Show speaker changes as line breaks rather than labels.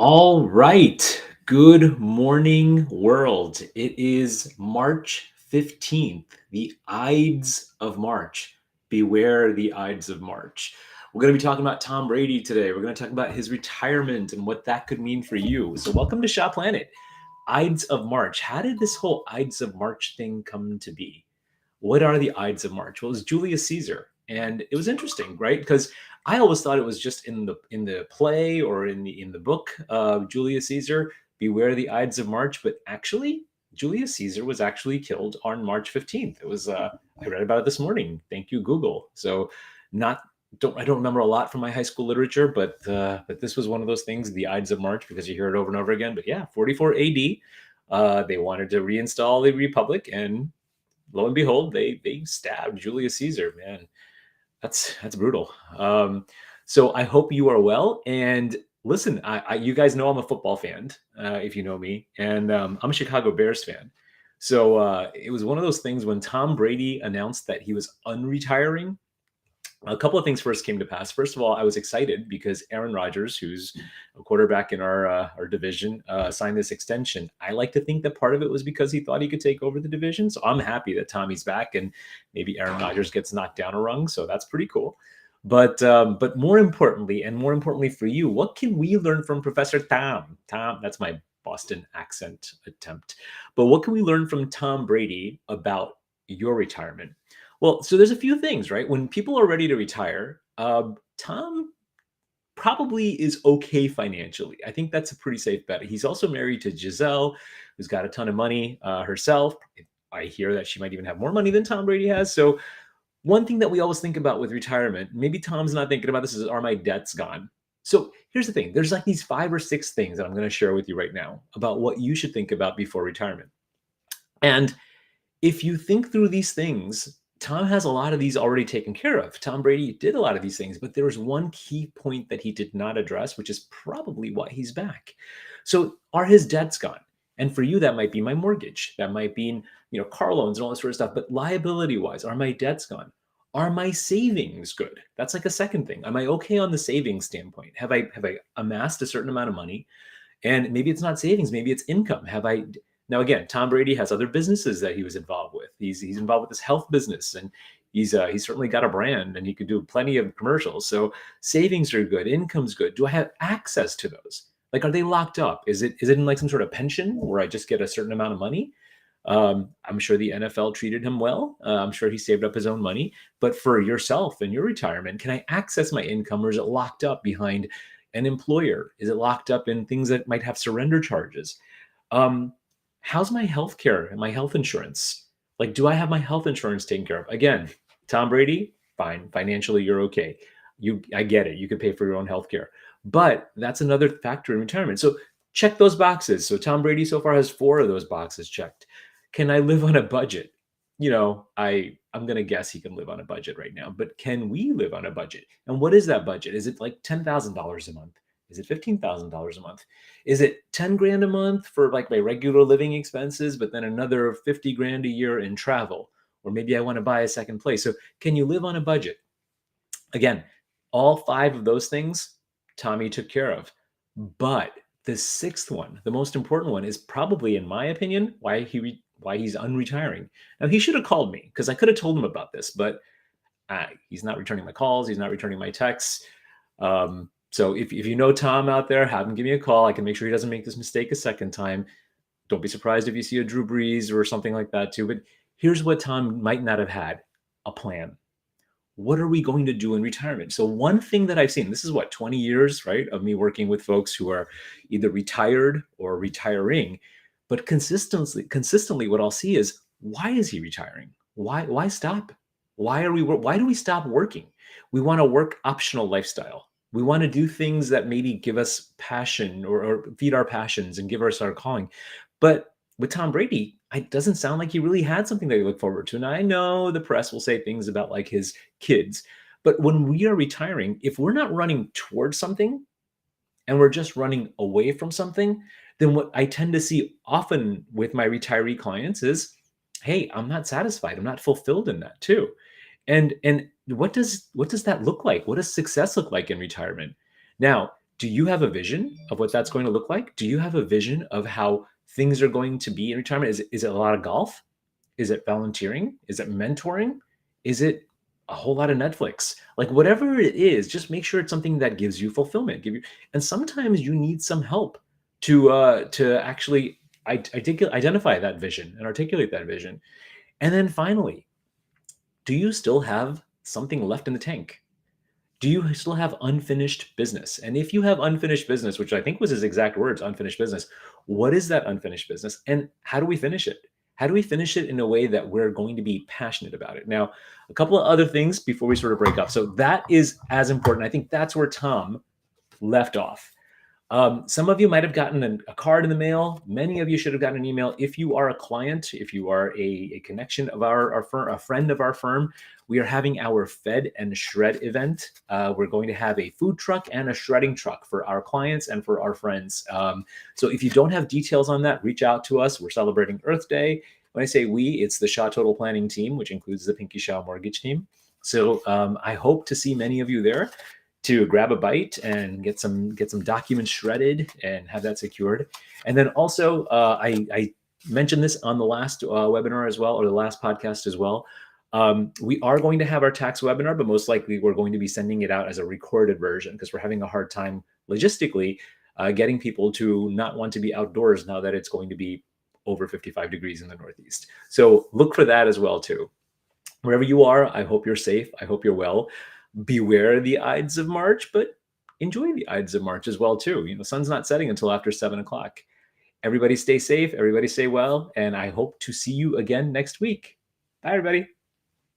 All right. Good morning, world. It is March 15th, the Ides of March. Beware the Ides of March. We're going to be talking about Tom Brady today. We're going to talk about his retirement and what that could mean for you. So, welcome to Shaw Planet. Ides of March. How did this whole Ides of March thing come to be? What are the Ides of March? Well, it was Julius Caesar, and it was interesting, right? Because I always thought it was just in the play or in the book of Julius Caesar, Beware the Ides of March. But actually, Julius Caesar was actually killed on March 15th. It was I read about it this morning. Thank you, Google. So not don't I don't remember a lot from my high school literature, but this was one of those things, the Ides of March, because you hear it over and over again. But yeah, 44 AD, they wanted to reinstall the Republic, and lo and behold, they stabbed Julius Caesar. Man, that's brutal. So I hope you are well. And listen, you guys know I'm a football fan, if you know me, and I'm a Chicago Bears fan. So it was one of those things when Tom Brady announced that he was unretiring. A couple of things first came to pass. First of all, I was excited because Aaron Rodgers, who's a quarterback in our division, signed this extension. I like to think that part of it was because he thought he could take over the division. So I'm happy that Tommy's back, and maybe Aaron Rodgers gets knocked down a rung. So that's pretty cool. But more importantly, and more importantly for you, what can we learn from Professor Tom? Tom, that's my Boston accent attempt. But what can we learn from Tom Brady about your retirement? Well, so there's a few things, right? When people are ready to retire, Tom probably is okay financially. I think that's a pretty safe bet. He's also married to Giselle, who's got a ton of money herself. I hear that she might even have more money than Tom Brady has. So one thing that we always think about with retirement, maybe Tom's not thinking about this, is, are my debts gone? So here's the thing. There's like these 5 or 6 things that I'm going to share with you right now about what you should think about before retirement. And if you think through these things, Tom has a lot of these already taken care of. Tom Brady did a lot of these things, but there was one key point that he did not address, which is probably why he's back. So, are his debts gone? And for you, that might be my mortgage. That might be, car loans and all this sort of stuff. But liability wise, are my debts gone? Are my savings good? That's like a second thing. Am I okay on the savings standpoint? Have I amassed a certain amount of money? And maybe it's not savings, maybe it's income. Have I Now again, Tom Brady has other businesses that he was involved with. He's involved with this health business, and he's certainly got a brand, and he could do plenty of commercials. So savings are good, income's good. Do I have access to those? Like, are they locked up? Is it in like some sort of pension where I just get a certain amount of money? I'm sure the NFL treated him well. I'm sure he saved up his own money. But for yourself and your retirement, can I access my income, or is it locked up behind an employer? Is it locked up in things that might have surrender charges? Um, how's my health care and my health insurance? Like, do I have my health insurance taken care of? Again, Tom Brady, fine. Financially, you're okay. I get it. You could pay for your own health care. But that's another factor in retirement. So check those boxes. So Tom Brady so far has 4 of those boxes checked. Can I live on a budget? I'm gonna guess he can live on a budget right now, but can we live on a budget? And what is that budget? Is it like $10,000 a month? Is it $15,000 a month? Is it 10 grand a month for like my regular living expenses, but then another 50 grand a year in travel? Or maybe I want to buy a second place. So can you live on a budget? Again, all 5 of those things Tommy took care of. But the sixth one, the most important one, is probably, in my opinion, why he's unretiring. Now he should have called me because I could have told him about this, but he's not returning my calls. He's not returning my texts. So if you know Tom out there, have him give me a call. I can make sure he doesn't make this mistake a second time. Don't be surprised if you see a Drew Brees or something like that too. But here's what Tom might not have had: a plan. What are we going to do in retirement? So one thing that I've seen, this is what, 20 years, right, of me working with folks who are either retired or retiring, but consistently what I'll see is, why is he retiring? Why stop? Why do we stop working? We want a work optional lifestyle. We want to do things that maybe give us passion, or feed our passions and give us our calling. But with Tom Brady, it doesn't sound like he really had something that he looked forward to. And I know the press will say things about like his kids, but when we are retiring, if we're not running towards something and we're just running away from something, then what I tend to see often with my retiree clients is, hey, I'm not satisfied. I'm not fulfilled in that too. And what does that look like? What does success look like in retirement? Now, Do you have a vision of what that's going to look like? Do you have a vision of how things are going to be in retirement? Is it a lot of golf? Is it volunteering? Is it mentoring? Is it a whole lot of Netflix? Like whatever it is, just make sure it's something that gives you fulfillment. And sometimes you need some help to actually identify that vision and articulate that vision. And then finally, do you still have something left in the tank? Do you still have unfinished business? And if you have unfinished business, which I think was his exact words, unfinished business, what is that unfinished business? And how do we finish it? How do we finish it in a way that we're going to be passionate about it? Now, a couple of other things before we sort of break up. So that is as important. I think that's where Tom left off. Some of you might have gotten a card in the mail. Many of you should have gotten an email. If you are a client, if you are a connection of our firm, a friend of our firm, we are having our Fed and Shred event. We're going to have a food truck and a shredding truck for our clients and for our friends. So if you don't have details on that, reach out to us. We're celebrating Earth Day. When I say we, it's the Shaw Total Planning team, which includes the Pinky Shaw Mortgage team. So I hope to see many of you there to grab a bite and get some documents shredded and have that secured. And then also, I mentioned this on the last webinar as well, or the last podcast as well. We are going to have our tax webinar, but most likely we're going to be sending it out as a recorded version because we're having a hard time logistically getting people to not want to be outdoors now that it's going to be over 55 degrees in the Northeast. So look for that as well too. Wherever you are, I hope you're safe. I hope you're well. Beware the Ides of March, but enjoy the Ides of March as well too. The sun's not setting until after 7 o'clock. Everybody stay safe. Everybody stay well. And I hope to see you again next week. Bye, everybody.